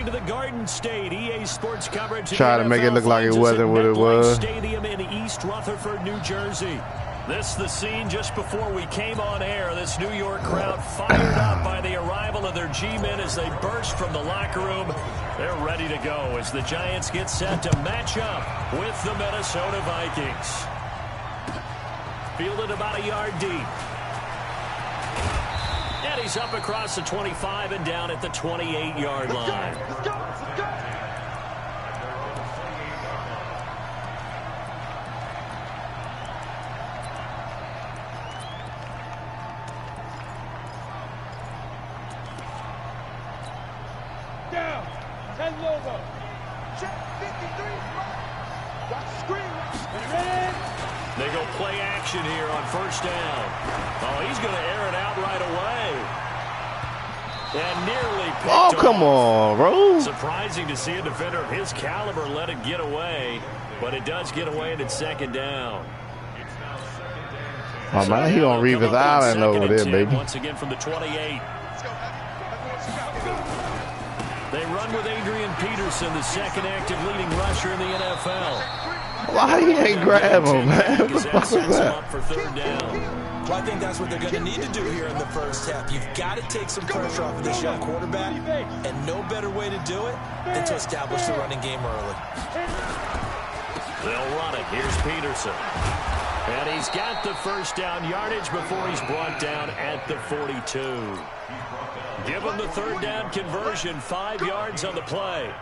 To the Garden State EA Sports coverage. Try to make it look like it wasn't what it was. Stadium in East Rutherford, New Jersey. This the scene just before we came on air. This New York crowd fired up by the arrival of their G-men as they burst from the locker room. They're ready to go as the Giants get set to match up with the Minnesota Vikings. Fielded about a yard deep. And he's up across the 25 and down at the 28-yard line. Let's go. Down. 10 logo. Check 53. Watch the screen. They go play action here on first down. Oh, he's going to air it out right away. And nearly picked off. Come on, bro. Surprising to see a defender of his caliber let it get away, but it does get away and it's second down. Oh, man, he on Revis Island over there, baby. Once again from the 28. They run with Adrian Peterson, the second active leading rusher in the NFL. Why he ain't grab him, man? What the fuck was that? For third down. Well, I think that's what they're going to need to do here in the first half. You've got to take some pressure off of this young quarterback, and no better way to do it than to establish the running game early. They'll run it. Here's Peterson. And he's got the first down yardage before he's brought down at the 42. Give him the third down conversion, 5 yards on the play.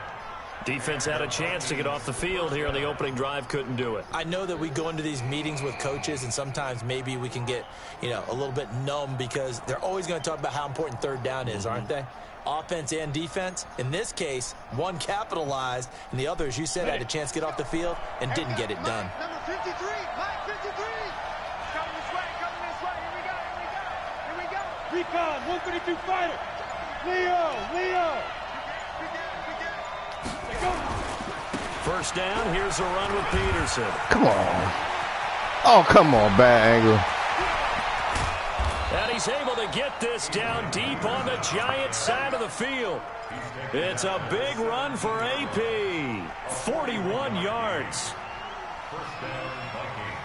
Defense had a chance to get off the field here on the opening drive, couldn't do it. I know that we go into these meetings with coaches, and sometimes maybe we can get, a little bit numb because they're always going to talk about how important third down is, aren't they? Offense and defense. In this case, one capitalized, and the other, as you said, had a chance to get off the field and didn't get it done. Number 53, line 53. Coming this way. Here we go. Recon, 132 fighter. Leo. First down, here's a run with Peterson. Come on. Oh, come on, bad angle. And he's able to get this down deep on the Giants side of the field. It's a big run for AP. 41 yards. First down, Vikings.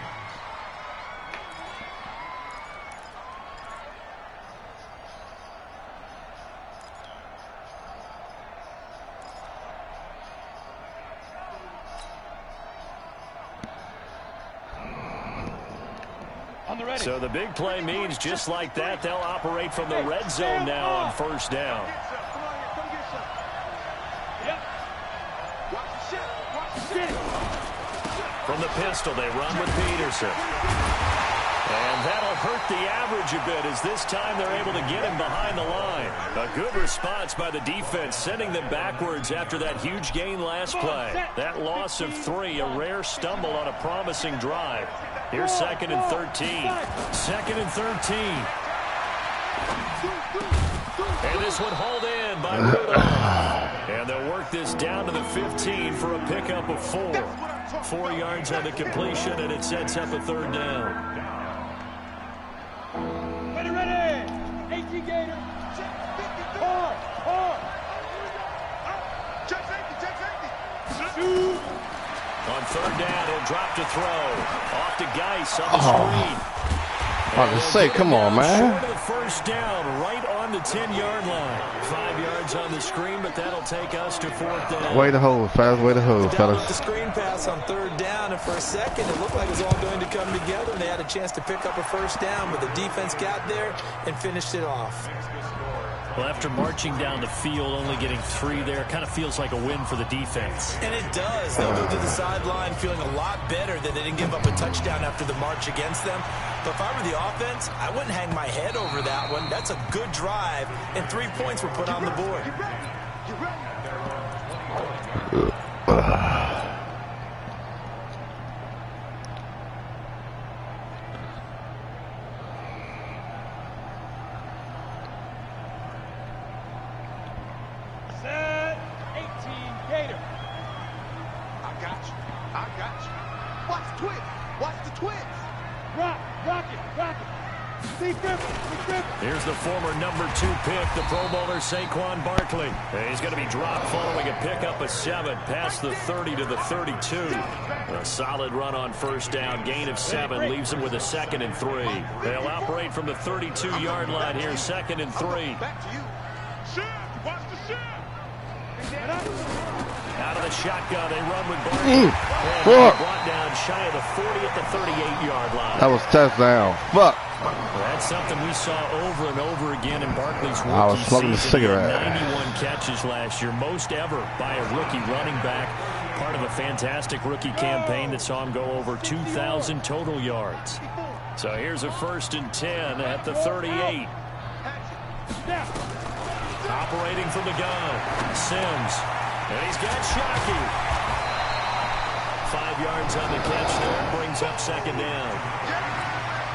So the big play means just like that, they'll operate from the red zone now on first down. From the pistol, they run with Peterson. And that'll hurt the average a bit as this time they're able to get him behind the line. A good response by the defense, sending them backwards after that huge gain last play. That loss of 3, a rare stumble on a promising drive. Here's second and 13. Second and 13. And this one hauled in by Rudolph. And they'll work this down to the 15 for a pickup of 4. 4 yards on the completion, and it sets up a third down. Ready. AT Gator. Hard. Check safety. Shoot. On third down, he'll drop to throw. Off to Geis on the screen. I was to say, come on, man. Short of the first down, right on the 10-yard line. 5 yards on the screen, but that'll take us to fourth down. Way to hold, fellas. Way to hold, Down fellas. with the screen pass on third down, and for a second, it looked like it was all going to come together, and they had a chance to pick up a first down, but the defense got there and finished it off. Well, after marching down the field, only getting 3 there, kind of feels like a win for the defense. And it does. They'll go to the sideline feeling a lot better that they didn't give up a touchdown after the march against them. But if I were the offense, I wouldn't hang my head over that one. That's a good drive, and 3 points were put on the board. Set. 18 Gator. I got you. Watch the twins. Rock it. Here's the former number 2 pick, the Pro Bowler Saquon Barkley. He's going to be dropped following a pickup of 7 past the 30 to the 32. A solid run on first down, gain of 7, leaves him with a 2nd and 3. They'll operate from the 32-yard line here, 2nd and 3. Out of the shotgun, they run with Barkley. Brought down shy of the 40 at the 38-yard line. That was touchdown. Fuck. That's something we saw over and over again in Barkley's rookie I was smoking a season. cigarette. 91 catches last year, most ever by a rookie running back. Part of a fantastic rookie campaign that saw him go over 2,000 total yards. So here's a 1st and 10 at the 38. Operating from the gun, Sims. And he's got Shockey. 5 yards on the catch there, brings up 2nd down.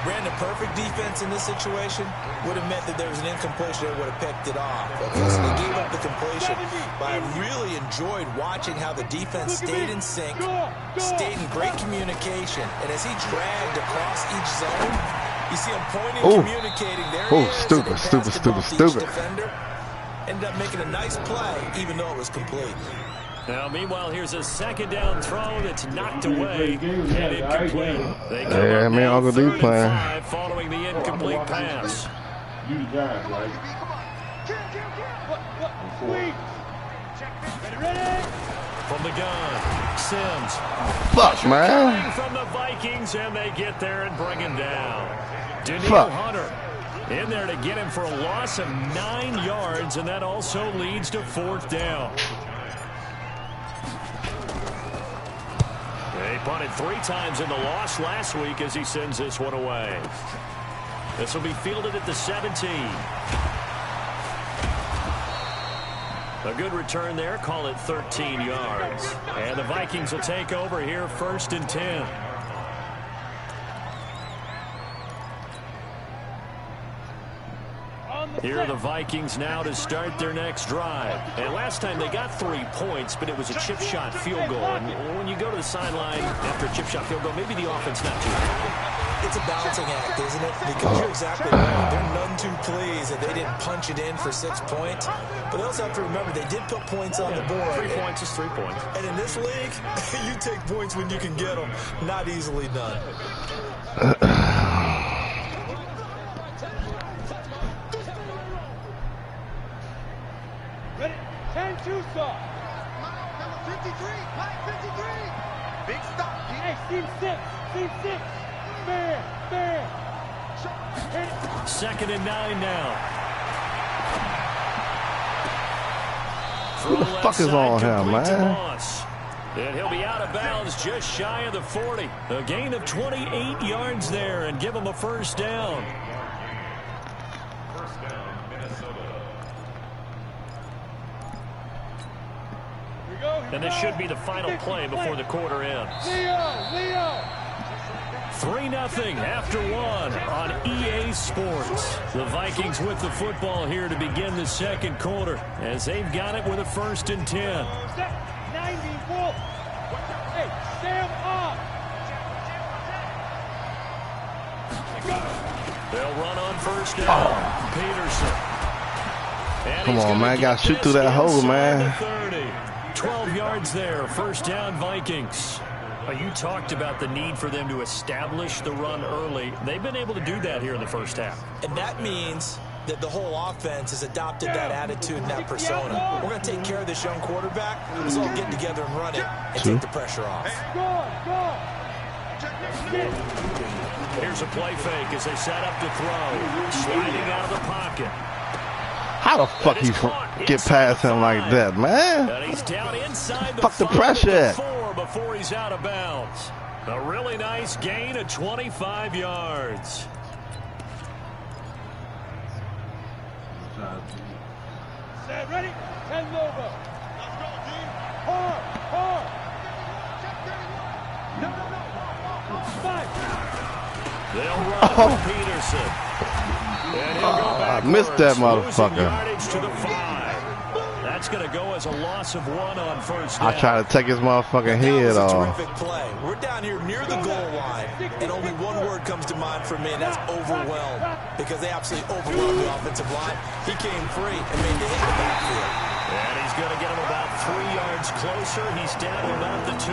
Brandon, perfect defense in this situation would have meant that there was an incompletion. They would have picked it off. Okay, so they gave up the completion. But I really enjoyed watching how the defense stayed in sync, stayed in great communication. And as he dragged across each zone, you see him pointing, communicating. There he is. Stupid. Defender ended up making a nice play, even though it was complete. Now, meanwhile, here's a 2nd down throw that's knocked away and incomplete. They come up now, Uncle D 3rd and playing. 5 following the incomplete pass. You the guys, right? Ready? From the gun, Sims. Fuck, man. From the Vikings, and they get there and bring him down. Daniil Fuck. Hunter in there to get him for a loss of 9 yards, and that also leads to 4th down. He punted 3 times in the loss last week as he sends this one away. This will be fielded at the 17. A good return there, call it 13 yards. And the Vikings will take over here, 1st and 10. Here are the Vikings now to start their next drive. And last time they got 3 points, but it was a chip shot field goal. And when you go to the sideline after a chip shot field goal, maybe the offense not too happy. It's a balancing act, isn't it? Because you're exactly right. They're none too pleased that they didn't punch it in for 6 points. But they also have to remember they did put points on the board. 3 points is 3 points. And in this league, you take points when you can get them. Not easily done. Ready? 10 Tucson. Number 53, line 53. Big stop. Hey, team 6. Team 6. Fair. Hit it. 2nd and 9 now. Who the fuck is on him, man? And he'll be out of bounds just shy of the 40. A gain of 28 yards there and give him a 1st down. And this should be the final play before the quarter ends. Leo. 3-0 after 1 on EA Sports. The Vikings with the football here to begin the 2nd quarter as they've got it with a 1st and 10. 90 Wolf. Hey, Sam up. They'll run on 1st down. Peterson. And Come he's on, gonna man. get Gotta shoot this through that hole, inside man. the 30. 12 yards there. 1st down, Vikings. You talked about the need for them to establish the run early. They've been able to do that here in the 1st half. And that means that the whole offense has adopted that attitude and that persona. We're going to take care of this young quarterback. Let's all get together and run it and take the pressure off. Go. Here's a play fake as they set up to throw. Sliding out of the pocket. How the fuck you get past him like that, man? And he's down inside the Fuck the pressure. 4 before he's out of bounds. A really nice gain of 25 yards. Set, ready? 10 Lobo. Let's go, team. Hard. No. 5. They'll run with Peterson. And he'll go I missed that backwards, losing motherfucker. yardage to the 5. That's that's going to go as a loss of 1 on first down. I try to take his motherfucking head off. Terrific play. We're down here near the goal line, and only one word comes to mind for me, and that's overwhelmed, because they absolutely overwhelmed the offensive line. He came free and made the hit in the backfield. And he's going to get him about 3 yards closer. He's down to about the 2.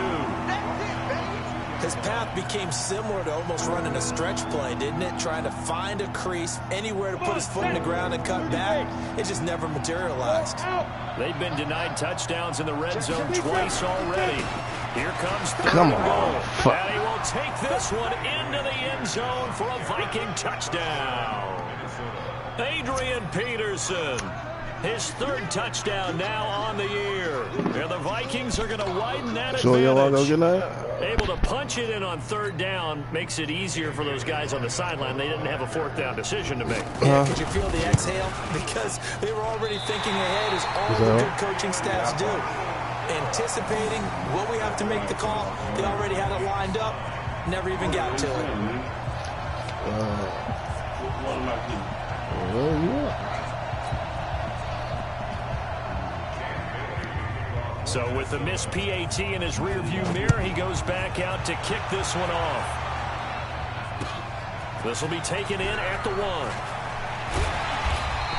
His path became similar to almost running a stretch play, didn't it? Trying to find a crease, anywhere to put his foot in the ground and cut back. It just never materialized. They've been denied touchdowns in the red zone twice already. Here comes third Come and on. goal. Fuck. And he will take this one into the end zone for a Viking touchdown. Adrian Peterson. His 3rd touchdown now on the year. And the Vikings are going to widen that advantage. Able to punch it in on 3rd down makes it easier for those guys on the sideline. They didn't have a 4th down decision to make. Yeah, could you feel the exhale? Because they were already thinking ahead, as all the good coaching staffs do. Anticipating, will we have to make the call? They already had it lined up. Never even got to it. So with the missed PAT in his rearview mirror, he goes back out to kick this one off. This will be taken in at the 1.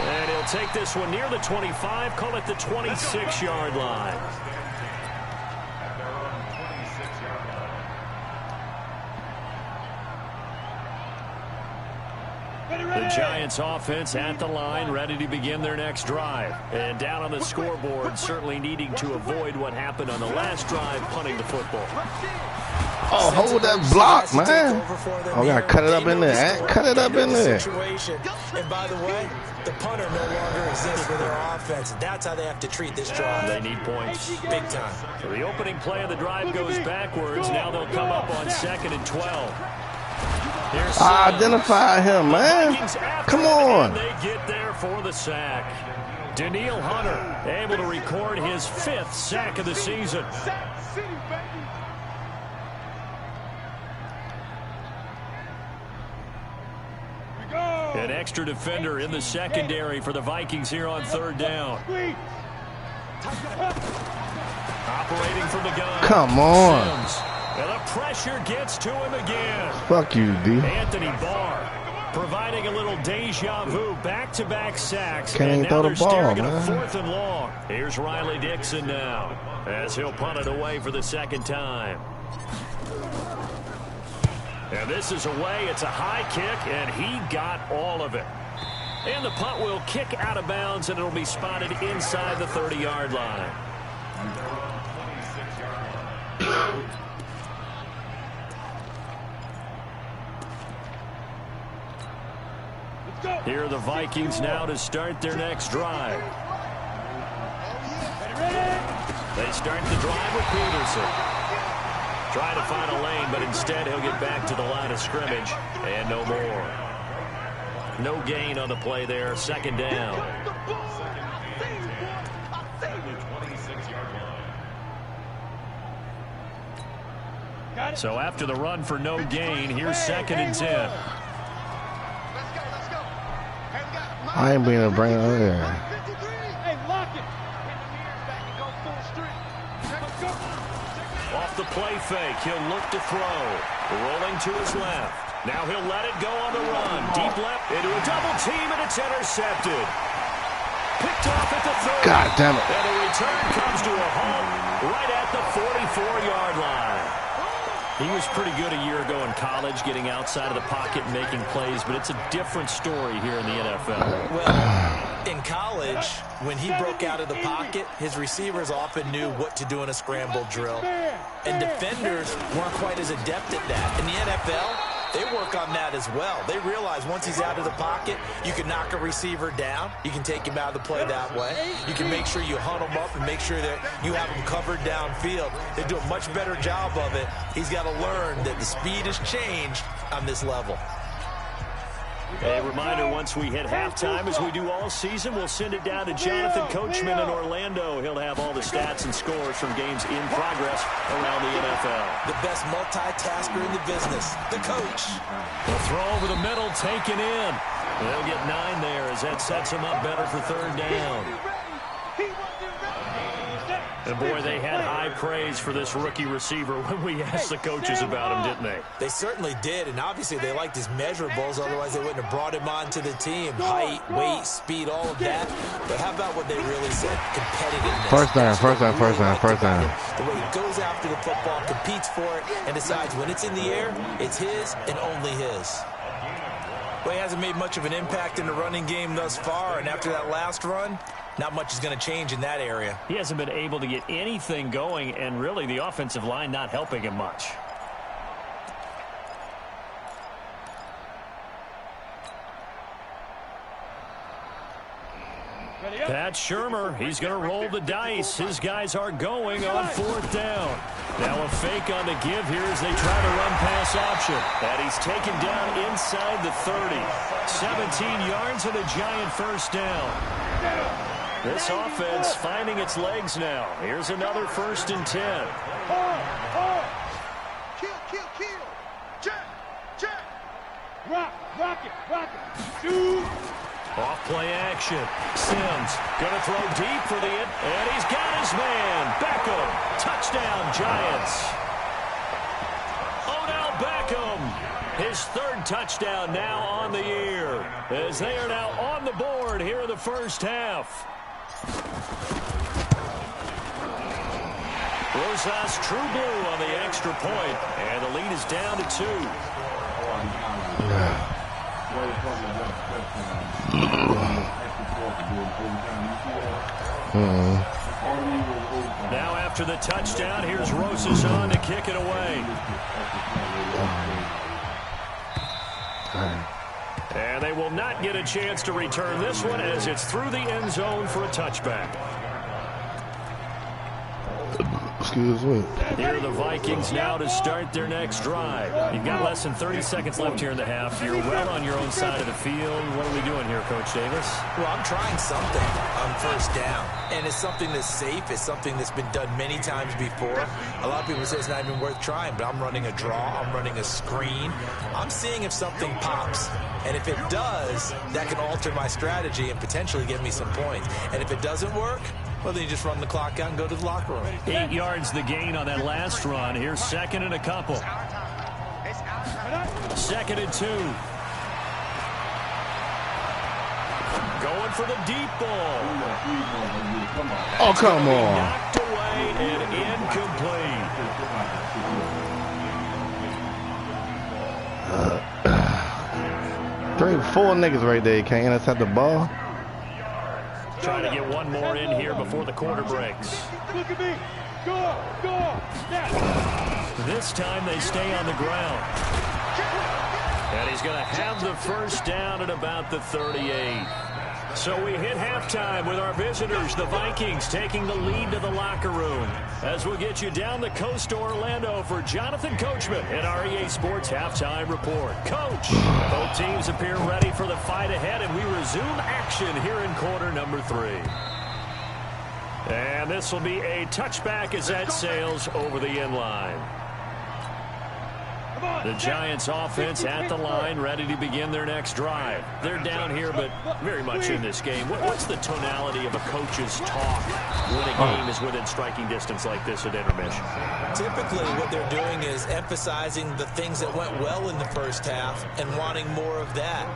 And he'll take this one near the 25, call it the 26-yard line. The Giants offense at the line, ready to begin their next drive. And down on the scoreboard, certainly needing to avoid what happened on the last drive, punting the football. Oh, hold that block, man. Oh, we got to cut it up in there. Cut it up in there. And by the way, the punter no longer exists for their offense. That's how they have to treat this drive. They need points. Big time. So the opening play of the drive goes backwards. Now they'll come up on 2nd and 12. Identify him, man. Come on. They get there for the sack. Daniil Hunter able to record his 5th sack of the season. An extra defender in the secondary for the Vikings here on 3rd down. Operating from the gun. Come on. Sims. And the pressure gets to him again. Fuck you, D. Anthony Barr providing a little deja vu. Back-to-back sacks. Can't and even now throw the they're ball, staring at man. a 4th and long. Here's Riley Dixon now as he'll punt it away for the 2nd time. And this is away. It's a high kick, and he got all of it. And the punt will kick out of bounds, and it'll be spotted inside the 30-yard line. Here are the Vikings now to start their next drive. They start the drive with Peterson. Trying to find a lane, but instead he'll get back to the line of scrimmage, and no more. No gain on the play there, 2nd down. So after the run for no gain, here's 2nd and 10. I ain't being a bring it over there. Hey, lock it. Off the play fake, he'll look to throw. Rolling to his left. Now he'll let it go on the run. Deep left into a double team, and it's intercepted. Picked off at the 30. God damn it. And the return comes to a halt right at the 44-yard line. He was pretty good a year ago in college, getting outside of the pocket and making plays, but it's a different story here in the NFL. Well, in college, when he broke out of the pocket, his receivers often knew what to do in a scramble drill. And defenders weren't quite as adept at that. In the NFL, they work on that as well. They realize once he's out of the pocket, you can knock a receiver down. You can take him out of the play that way. You can make sure you hunt him up and make sure that you have him covered downfield. They do a much better job of it. He's got to learn that the speed has changed on this level. A reminder, once we hit halftime, as we do all season, we'll send it down to Jonathan Coachman in Orlando. He'll have all the stats and scores from games in progress around the NFL. The best multitasker in the business, the coach. The throw over the middle, taken in. They'll get 9 there as that sets him up better for 3rd down. And boy, they had high praise for this rookie receiver when we asked the coaches about him, didn't they? They certainly did, and obviously they liked his measurables, otherwise they wouldn't have brought him onto the team. Height, weight, speed, all of that. But how about what they really said? Competitiveness. First down, first down, first down, first down. The way he goes after the football, competes for it, and decides when it's in the air, it's his and only his. Well, he hasn't made much of an impact in the running game thus far, and after that last run, not much is going to change in that area. He hasn't been able to get anything going, and really the offensive line not helping him much. Pat Shurmur, he's going to roll the dice. His guys are going on 4th down. Now a fake on the give here as they try to run pass option. And he's taken down inside the 30. 17 yards and a giant first down. This offense finding its legs now. Here's another 1st and 10. Kill. Check. Rock it. Shoot. Off play action. Sims going to throw deep for the end. And he's got his man. Beckham. Touchdown, Giants. Odell Beckham. His 3rd touchdown now on the year. As they are now on the board here in the first half. Rosas true blue on the extra point. And the lead is down to 2. Now after the touchdown, here's Rosas on to kick it away. And they will not get a chance to return this one as it's through the end zone for a touchback. Excuse me. Here are the Vikings now to start their next drive. You've got less than 30 seconds left here in the half. You're well on your own side of the field. What are we doing here, Coach Davis? Well, I'm trying something on 1st down. And it's something that's safe. It's something that's been done many times before. A lot of people say it's not even worth trying, but I'm running a draw. I'm running a screen. I'm seeing if something pops. And if it does, that can alter my strategy and potentially give me some points. And if it doesn't work, well, then you just run the clock out and go to the locker room. 8 yards the gain on that last run. Here's 2nd and a couple. 2nd and 2. Going for the deep ball. Oh, come on. Knocked away and incomplete. Four niggas right there. Can't intercept the ball. Trying to get one more in here before the quarter breaks. Look at me. Go. Snap. This time they stay on the ground. And he's going to have the first down at about the 38. So we hit halftime with our visitors, the Vikings, taking the lead to the locker room. As we'll get you down the coast to Orlando for Jonathan Coachman in our EA Sports Halftime Report. Coach, both teams appear ready for the fight ahead, and we resume action here in quarter number 3. And this will be a touchback as that sails over the end line. The Giants offense at the line, ready to begin their next drive. They're down here, but very much in this game. What's the tonality of a coach's talk when a game is within striking distance like this at intermission? Typically, what they're doing is emphasizing the things that went well in the first half and wanting more of that.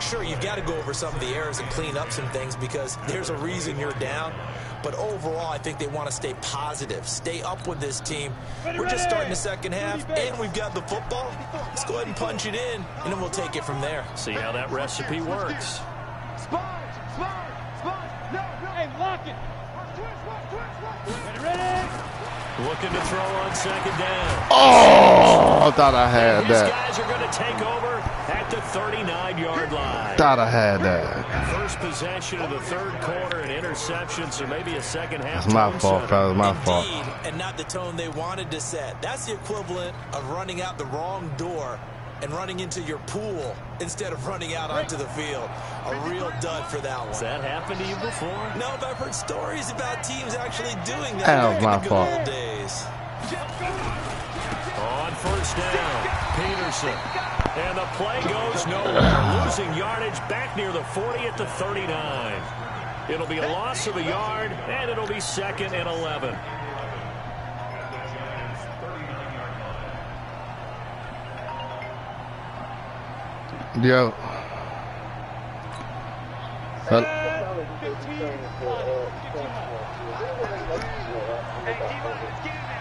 Sure, you've got to go over some of the errors and clean up some things because there's a reason you're down. But overall, I think they want to stay positive, stay up with this team. We're just starting the second half, and we've got the football. Let's go ahead and punch it in, and then we'll take it from there. See how that recipe works. Sponge. No. Hey, lock it. Ready? Looking to throw on 2nd down. Oh, I thought I had These that. guys are going to take over at the 39-yard line. Thought I had that. First possession of the 3rd quarter, an interception, so maybe a second half. It's my fault, fellas. My fault. Indeed, and not the tone they wanted to set. That's the equivalent of running out the wrong door and running into your pool instead of running out onto the field. A real dud for that one. Has that happened to you before? No, but I've heard stories about teams actually doing that. That was back my in the good fault. old days. On 1st down, Peterson. And the play goes nowhere. Losing yardage back near the 40 at the 39. It'll be a loss of a yard, and it'll be 2nd and 11. Yo.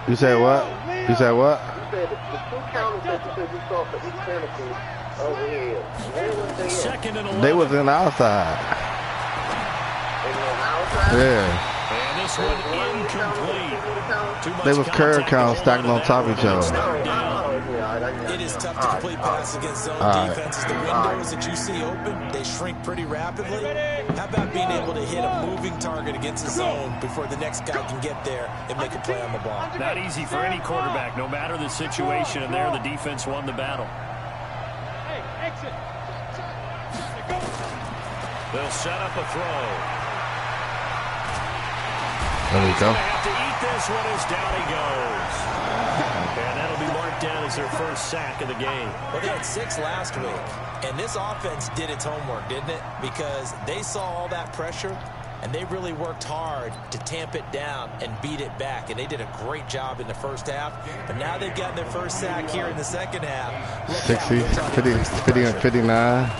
You said what? You said what? Second and 11. They was in outside. Yeah. And this one incomplete. Too much They was curve contact count to stacking hold on top of that each one. other. It's third down. It is tough to complete passes against zone right. defenses. The windows that you see open, they shrink pretty rapidly. How about being able to hit a moving target against the zone before the next guy can get there and make a play on the ball? Not easy for any quarterback, no matter the situation, and there the defense won the battle. Hey, exit. They'll set up a throw. There we He's go. going to have to eat this one as down he goes. And that'll be marked down as their first sack of the game. Well, they had 6 last week, and this offense did its homework, didn't it? Because they saw all that pressure, and they really worked hard to tamp it down and beat it back, and they did a great job in the first half. But now they've gotten their first sack here in the second half. Look 60, out, 50, 50, and 59.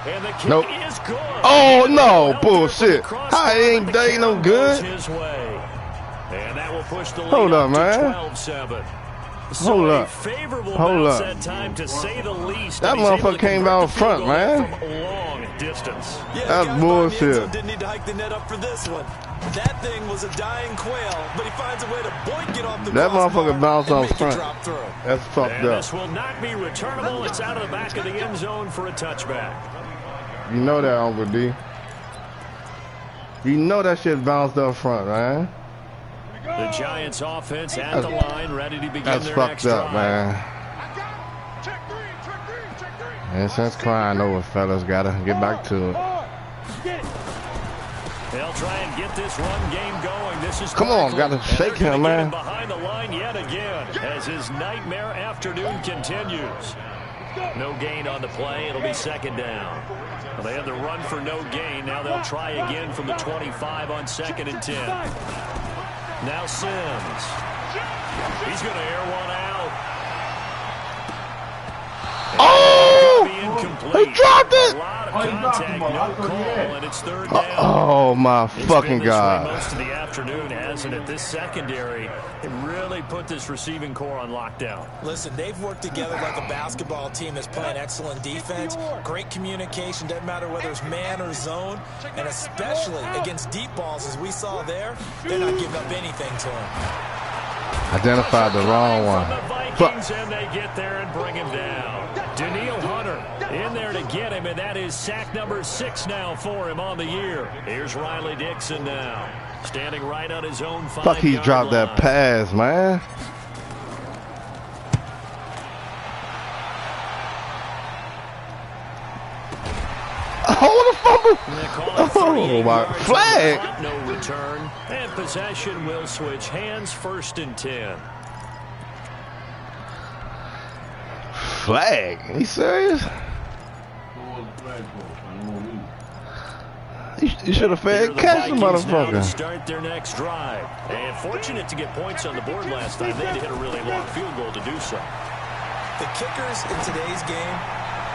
And the kick Nope. is good. Oh, no. Out Bullshit. there for the How crossbar, ain't the they no count good? goes his way. And that will push the lead Hold up up, to man. 12-7. So Hold a up. favorable Hold bounce up. that time, to say the least. That And he's able motherfucker to came convert out the field front, goal man. from a long distance. Yeah, the That's guy behind the end bullshit. zone didn't need to hike the net up for this one. That thing was a dying quail, but he finds a way to boink it off the That crossbar motherfucker bounced and off make it front. drop through. That's fucked And up. this will not be returnable. It's out of the back of the end zone for a touchback. You know that, Uncle D. You know that shit bounced up front, man. The Giants offense at the line, ready to begin That's their fucked next up, drive. man. Check three, check three, check three. And since crying over, fellas, gotta get back to it. Get it. They'll try and get this run game going. This is Come on, Franklin, gotta and shake they're him, gonna get man. behind the line yet again as his nightmare afternoon continues. No gain on the play. It'll be second down. Well, they had the run for no gain. Now they'll try again from the 25 on 2nd and 10. Now Sims. He's going to air one out. Oh! Be incomplete. He dropped it! A lot of contact, no call, and it's third down. Oh, my It's been fucking this way God. most of the afternoon, hasn't it? This secondary, it really put this receiving core on lockdown. Listen, they've worked together like a basketball team that's playing excellent defense, great communication, doesn't matter whether it's man or zone, and especially against deep balls, as we saw there, they're not giving up anything to them. Identified the wrong From one. the Fuck. Vikings, and they get there and bring him down. Daniil Hunter in there to get him, and that is sack number 6 now for him on the year. Here's Riley Dixon now, standing right on his own 5-yard Fuck, he dropped that line. pass, man. Oh, the fumble. They call it Oh, 38 my yards on the flag. punt, no return, and possession will switch hands, 1st and 10. Flag. You serious? You should have Here fed are catch the Vikings now to motherfucker. start their next drive. And fortunate to get points on the board last time. They had to hit a really long field goal to do so. The kickers in today's game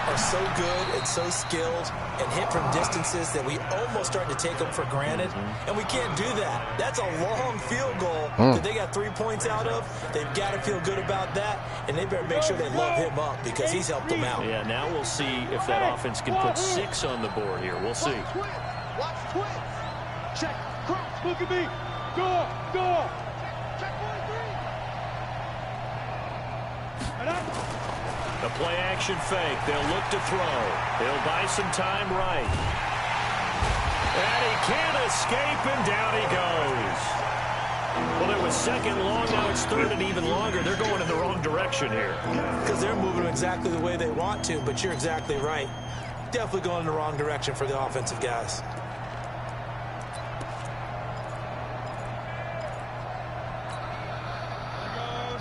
are so good and so skilled and hit from distances that we almost start to take them for granted, and we can't do that. That's a long field goal that they got 3 points out of. They've got to feel good about that, and they better make sure they love him up because he's helped them out. Yeah, now we'll see if that offense can put 6 on the board here. We'll see. Watch twins. Check. Cross. Look at me. Go. Go. Check 1-3. And up. The play action fake. They'll look to throw. They'll buy some time right. And he can't escape, and down he goes. Well, it was 2nd long. Now it's 3rd and even longer. They're going in the wrong direction here. Because they're moving exactly the way they want to, but you're exactly right. Definitely going in the wrong direction for the offensive guys.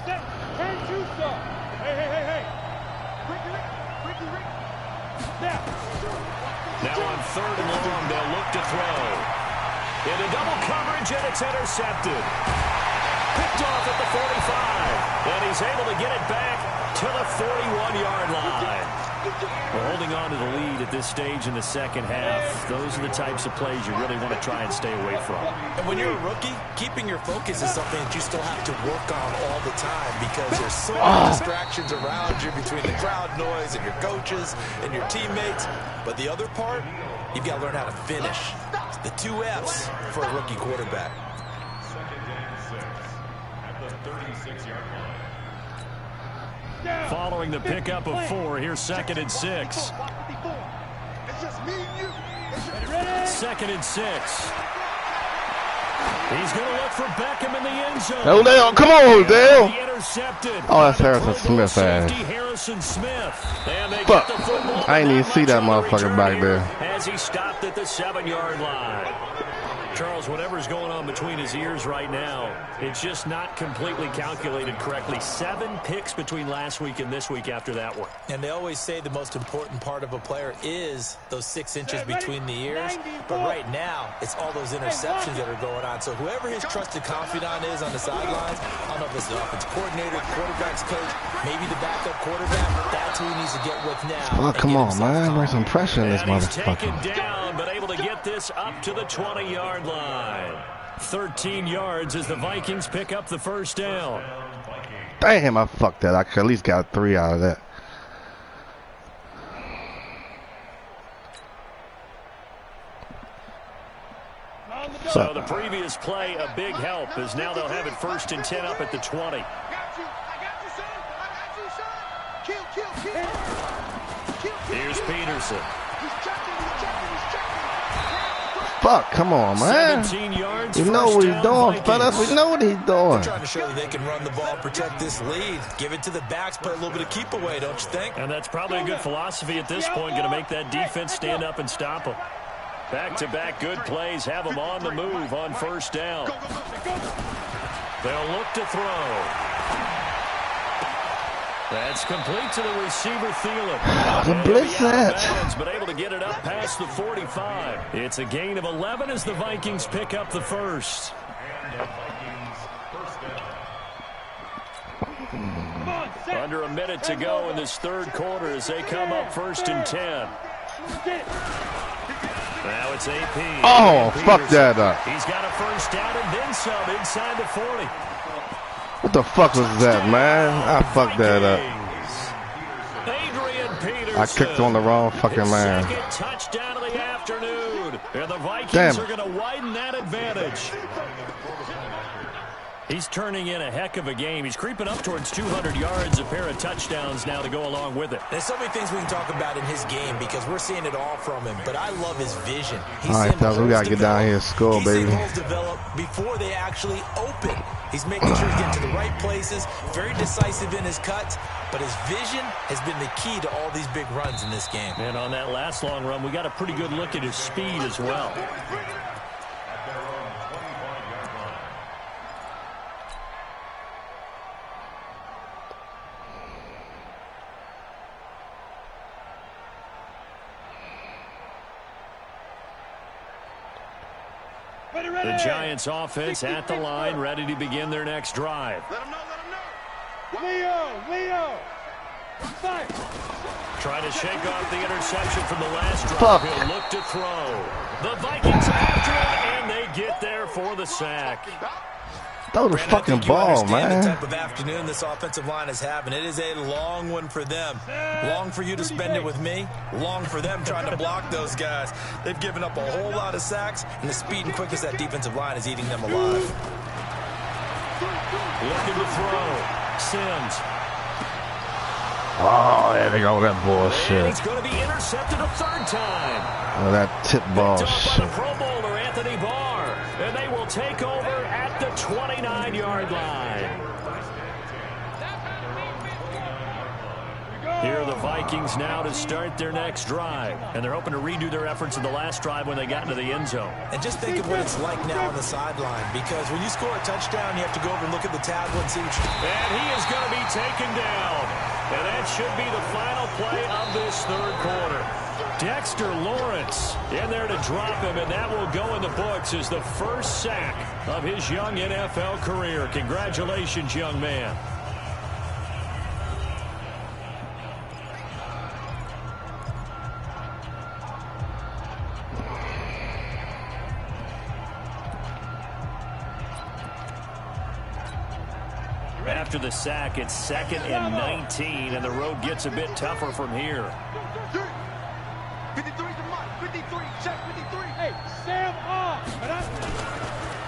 Step. Turn to stop. Hey. Ricky. Now. Now on 3rd and long, they'll look to throw. Into double coverage, and it's intercepted. Picked off at the 45. And he's able to get it back to the 41-yard line. Well, holding on to the lead at this stage in the second half, those are the types of plays you really want to try and stay away from. And when you're a rookie, keeping your focus is something that you still have to work on all the time because there's so many distractions around you between the crowd noise and your coaches and your teammates. But the other part, you've got to learn how to finish. It's the 2 F's for a rookie quarterback. Following the pickup of 4, here's 2nd and 6. It's just me and you. 2nd and 6. He's going to look for Beckham in the end zone. Odell, come on, Odell. Intercepted. Oh, that's Harrison Smith, Safety Harrison Smith. And they Fuck. get the football. I ain't even see that Not much on the motherfucker back return there. here as he stopped at the 7-yard line. Charles, whatever's going on between his ears right now, it's just not completely calculated correctly. 7 picks between last week and this week after that one. And they always say the most important part of a player is those 6 inches between the ears. But right now, it's all those interceptions that are going on. So whoever his trusted confidant is on the sidelines, I don't know if it's the offensive coordinator, quarterback's coach, maybe the backup quarterback, that's who he needs to get with now. Oh, come on, man. Bring some pressure in this And he's taken motherfucker. down, but able to get this up to the 20-yard line. 13 yards as the Vikings pick up the first down. Damn, I fucked that. I could at least got 3 out of that. So the previous play, a big help, as now they'll have it 1st and 10 up at the 20. I got you, son. I got you, son. Kill. Here's Peterson. He's checking. Fuck, come on, man. 17 yards. You know what he's doing, fellas. We know what he's doing. Trying to show that they can run the ball, protect this lead. Give it to the backs, play a little bit of keep away, don't you think? And that's probably a good philosophy at this point, going to make that defense stand up and stop them. Back-to-back good plays have them on the move on 1st down. They'll look to throw. That's complete to the receiver, Thielen. The blitz that. But able to get it up past the 45. It's a gain of 11 as the Vikings pick up the first. Under a minute to go in this 3rd quarter as they come up 1st and 10. Now it's AP. Oh, fuck that up. He's got a 1st down and then some inside the 40. What the fuck was that, man? I fucked that up. Adrian Peterson. I clicked on the wrong fucking man. 2nd touchdown of the afternoon. And the Vikings are going to widen that advantage. He's turning in a heck of a game. He's creeping up towards 200 yards, a pair of touchdowns now to go along with it. There's so many things we can talk about in his game because we're seeing it all from him. But I love his vision. All right, fellas, we got to get down here and score, baby. He's seeing holes develop before they actually open. He's making sure he's getting to the right places, very decisive in his cuts. But his vision has been the key to all these big runs in this game. And on that last long run, we got a pretty good look at his speed as well. The Giants offense at the line, ready to begin their next drive. Let him know. Leo. Fire. Trying to shake off the interception from the last drive. Fuck. He'll look to throw. The Vikings after him, and they get there for the sack. Throw the fucking ball, man. The type of afternoon this offensive line is having. It is a long one for them. Long for you to spend it with me. Long for them trying to block those guys. They've given up a whole lot of sacks, and the speed and quickness of that defensive line is eating them alive. Looking to throw. Sims. Oh, there they go with that And bullshit. he's going to be intercepted a 3rd time. Oh, that tip ball Picked off by shit. the Pro Bowler, Anthony Barr. And they will take over at the 29-yard line. Here are the Vikings now to start their next drive. And they're hoping to redo their efforts in the last drive when they got into the end zone. And just think of what it's like now on the sideline, because when you score a touchdown, you have to go over and look at the tablet and see what you... And he is going to be taken down. And that should be the final play of this 3rd quarter. Dexter Lawrence in there to drop him, and that will go in the books as the first sack of his young NFL career. Congratulations, young man. After the sack, it's 2nd and 19, and the road gets a bit tougher from here. 53 to Mike. 53. Check 53. Hey, Sam off.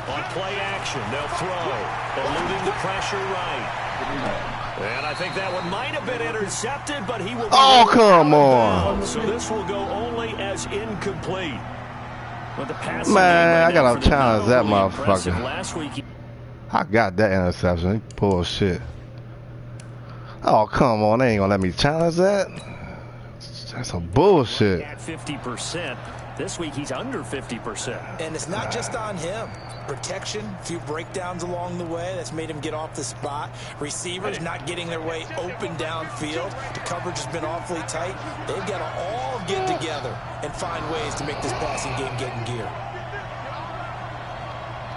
On play action, they'll throw. Eluding the pressure right. And I think that one might have been intercepted, but he will be come on. So this will go only as incomplete. But the pass Man, I gotta challenge that motherfucker. Last week, I got that interception. Bullshit. Oh, come on. They ain't gonna let me challenge that. That's some bullshit. At 50%. This week he's under 50%. And it's not just on him. Protection, a few breakdowns along the way that's made him get off the spot. Receivers not getting their way open downfield. The coverage has been awfully tight. They've got to all get together and find ways to make this passing game get in gear.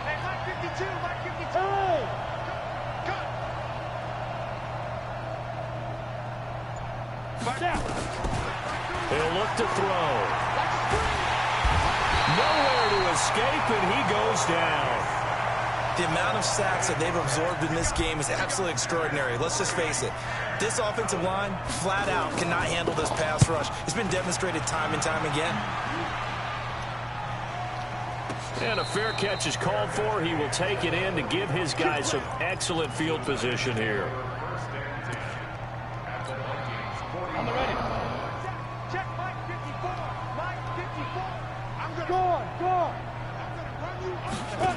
Hey, Mike 52. Mike 52. He'll look to throw. Nowhere to escape, and he goes down. The amount of sacks that they've absorbed in this game is absolutely extraordinary. Let's just face it. This offensive line, flat out, cannot handle this pass rush. It's been demonstrated time and time again. And a fair catch is called for. He will take it in to give his guys some excellent field position here. On the ready. Check Mike 54. Mike 54. I'm going to Go. run you up.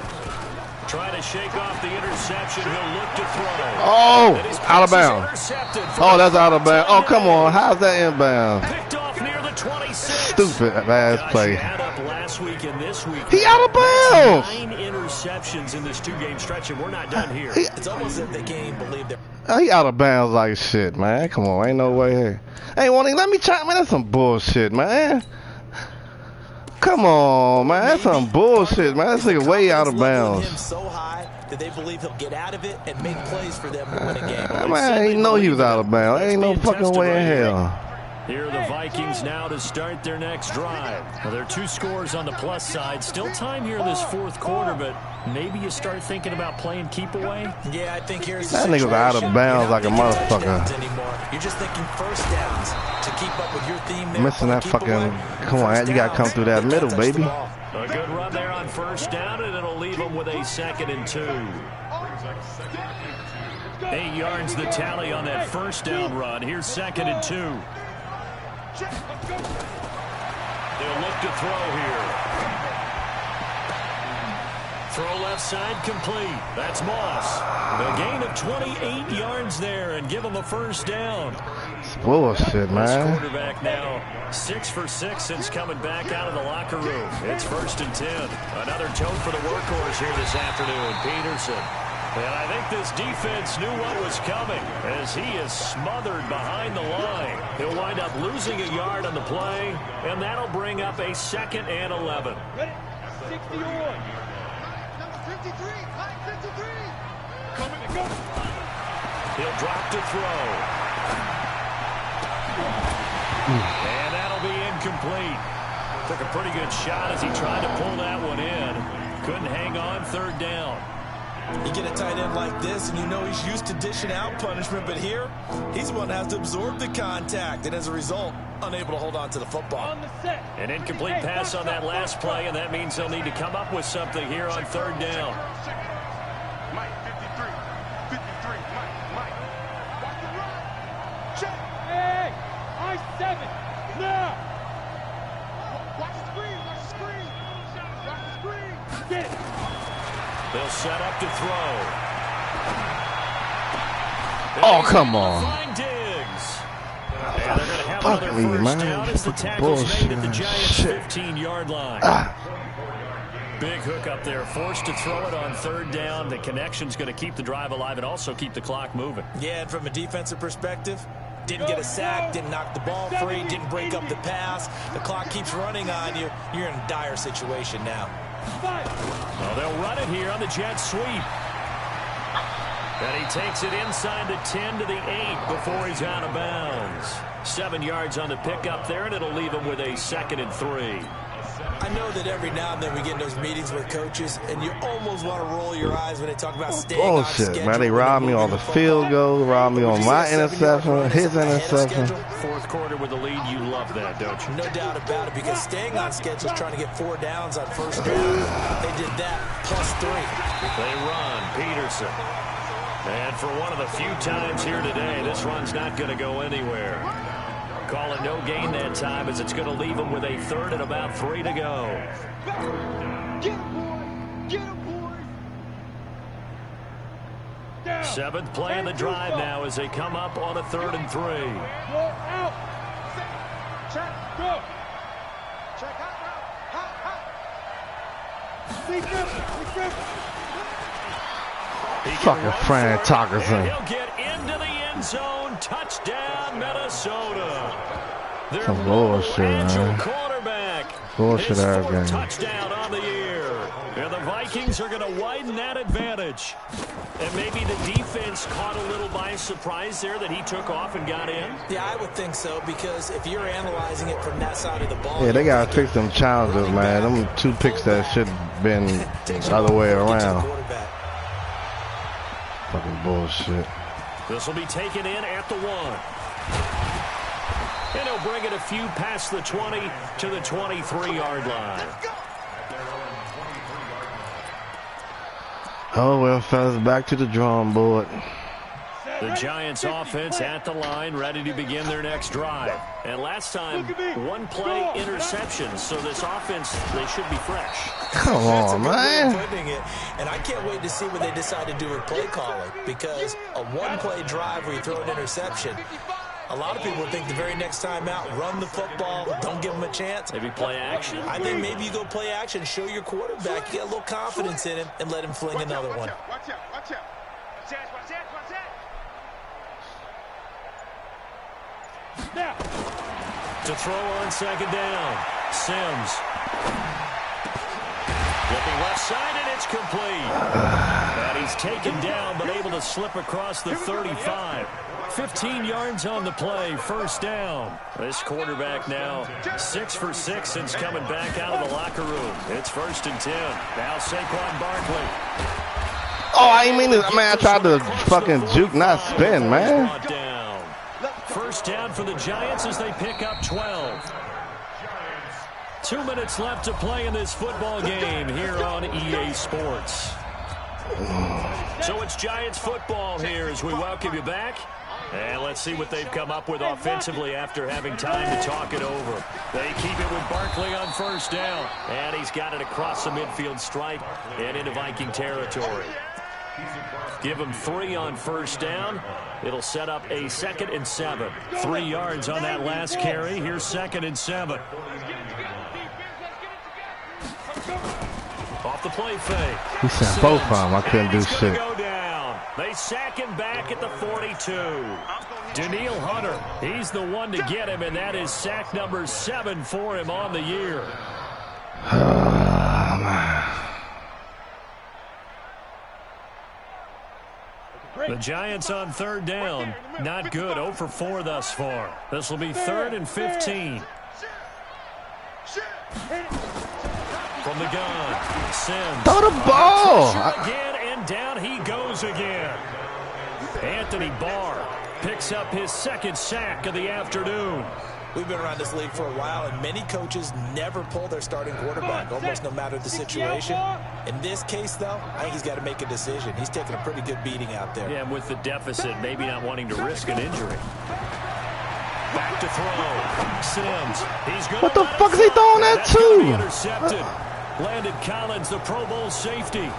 Trying to shake off the interception. He'll look to throw. Oh, And his out pass of is bounds. intercepted for Oh, a that's out of first bounds. Oh, down. come on. How's that inbound? Picked off near the 26. Stupid ass Gosh, play. add up last week and this week. He out of bounds. 9 interceptions in this 2-game stretch, and we're not done here. It's almost as if they can't even believe they're... He out of bounds like shit, man. Come on, ain't no way here. Hey, won't he let me try? Man, that's some bullshit, man. Come on, man. That's some bullshit, man. That's nigga way out of bounds. Him so high that they believe he'll get out of it and make plays for them to win a game. Man, I ain't know he was out of bounds. Ain't no fucking way in hell. Here are the Vikings now to start their next drive. Well, there are 2 scores on the plus side. Still time here in this 4th quarter, but maybe you start thinking about playing keep away. Yeah, I think here's the That nigga was out of situation. bounds You're like a not thinking motherfucker. touchdowns anymore. You're just thinking first downs to keep up with your theme there. Missing that Keep fucking. away. Come on, First you gotta come downs, through that they middle, can't touch the baby. ball. A good run there on first down, and it'll leave them with a 2nd and 2. 8 yards the tally on that first down run. Here's 2nd and 2. They'll look to throw here. Throw left side complete. That's Moss. A gain of 28 yards there and give him a first down. It's bullshit, This man. quarterback now 6 for 6 since coming back out of the locker room. It's 1st and 10. Another tote for the workhorse here this afternoon, Peterson. And I think this defense knew what was coming as he is smothered behind the line. He'll wind up losing a yard on the play, and that'll bring up a 2nd and 11. Ready? 60 on. Number 53. Mike 53. Coming to go. He'll drop to throw. And that'll be incomplete. Took a pretty good shot as he tried to pull that one in. Couldn't hang on, 3rd down. You get a tight end like this, and you know he's used to dishing out punishment, but here, he's the one that has to absorb the contact, and as a result, unable to hold on to the football. On the set. An incomplete pass on that last play, and that means they'll need to come up with something here on 3rd down. Mike 53. 53. Mike. Watch the run. Check. Hey, I-7. Now. Watch the screen. Watch the screen. Watch the screen. Get it. They'll set up to throw. Oh, come on. Find Diggs. And they're going to have Fuck another me, first man. down as the Fucking tackle's bullshit, made at the man. Giants' Shit. 15-yard line. Big hook up there, forced to throw it on 3rd down. The connection's going to keep the drive alive and also keep the clock moving. Yeah, and from a defensive perspective, Didn't get a sack, didn't knock the ball free, didn't break up the pass. The clock keeps running on you. You're in a dire situation now. Well, they'll run it here on the jet sweep. And he takes it inside the 10 to the 8 before he's out of bounds. 7 yards on the pickup there, and it'll leave him with a 2nd and 3. I know that every now and then we get in those meetings with coaches, and you almost want to roll your eyes when they talk about staying on schedule. Bullshit, man. They robbed me on the field goal, robbed me on my interception, his interception. Fourth quarter with the lead, you love that, don't you? No doubt about it, because staying on schedule is trying to get 4 downs on first down. They did that, +3. They run, Peterson. And for one of the few times here today, this run's not going to go anywhere. Call it no gain that time, as it's going to leave him with a 3rd and about 3 to go. Get him, boy! Get him, boy! Down. 7th play in the drive now as they come up on a 3rd and 3. Go out! Check, go! Check out, hot. Defense! Fucking Fran Tockerson. He'll get into the end zone. Touchdown, Minnesota. Their Some bullshit, man. quarterback. Bullshit His out 4th game. touchdown on the year. And the Vikings are going to widen that advantage. And maybe the defense caught a little by surprise there that he took off and got in. Yeah, I would think so, because if you're analyzing it from that side of the ball... Yeah, they got to fix them challenges, man. Them 2 picks that should have been the other way around. Fucking bullshit. This will be taken in at the 1. And he'll bring it a few past the 20 to the 23-yard line. Oh, well, fellas, back to the drawing board. The Giants offense at the line, ready to begin their next drive. And last time, 1 play interception, so this offense, they should be fresh. Come on, man. And I can't wait to see what they decide to do with play calling, because a 1-play drive where you throw an interception, a lot of people think the very next time out, run the football, don't give them a chance. Maybe play action? I think maybe you go play action, show your quarterback, get a little confidence in him, and let him fling another one. Watch out. Watch out. Now. To throw on 2nd down. Sims. Looking left side, and it's complete. And he's taken down, but able to slip across the 35. 15 yards on the play, 1st down. This quarterback now 6 for 6 since coming back out of the locker room. It's 1st and 10. Now Saquon Barkley. Oh, I ain't mean to, man. I tried to fucking juke, not spin, man. 1st down for the Giants as they pick up 12. 2 minutes left to play in this football game here on EA Sports. So it's Giants football here as we welcome you back. And let's see what they've come up with offensively after having time to talk it over. They keep it with Barkley on 1st down. And he's got it across the midfield stripe and into Viking territory. Give him 3 on 1st down. It'll set up a 2nd and 7. 3 yards on that last carry. Here's 2nd and 7. Off the play fake. He sent both of them. I couldn't do shit. Go down. They sack him back at the 42. Daniil Hunter, he's the one to get him, and that is sack number 7 for him on the year. The Giants on 3rd down. Not good. 0 for 4 thus far. This will be 3rd and 15. From the gun, Sims. Throw the ball. Again, and down he goes again. Anthony Barr picks up his 2nd sack of the afternoon. We've been around this league for a while, and many coaches never pull their starting quarterback, almost no matter the situation. In this case, though, I think he's got to make a decision. He's taking a pretty good beating out there. Yeah, with the deficit, maybe not wanting to risk an injury. Back to throw. Sims. He's good. What the fuck is he throwing that to? Intercepted. Landon Collins, the Pro Bowl safety.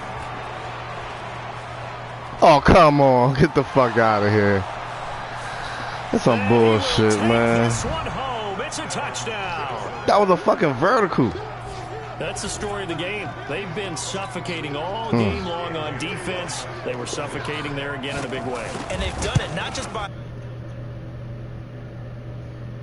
Oh, come on. Get the fuck out of here. That's some bullshit, man. This one home. It's a touchdown. That was a fucking vertical. That's the story of the game. They've been suffocating all game long on defense. They were suffocating there again in a big way. And they've done it not just by...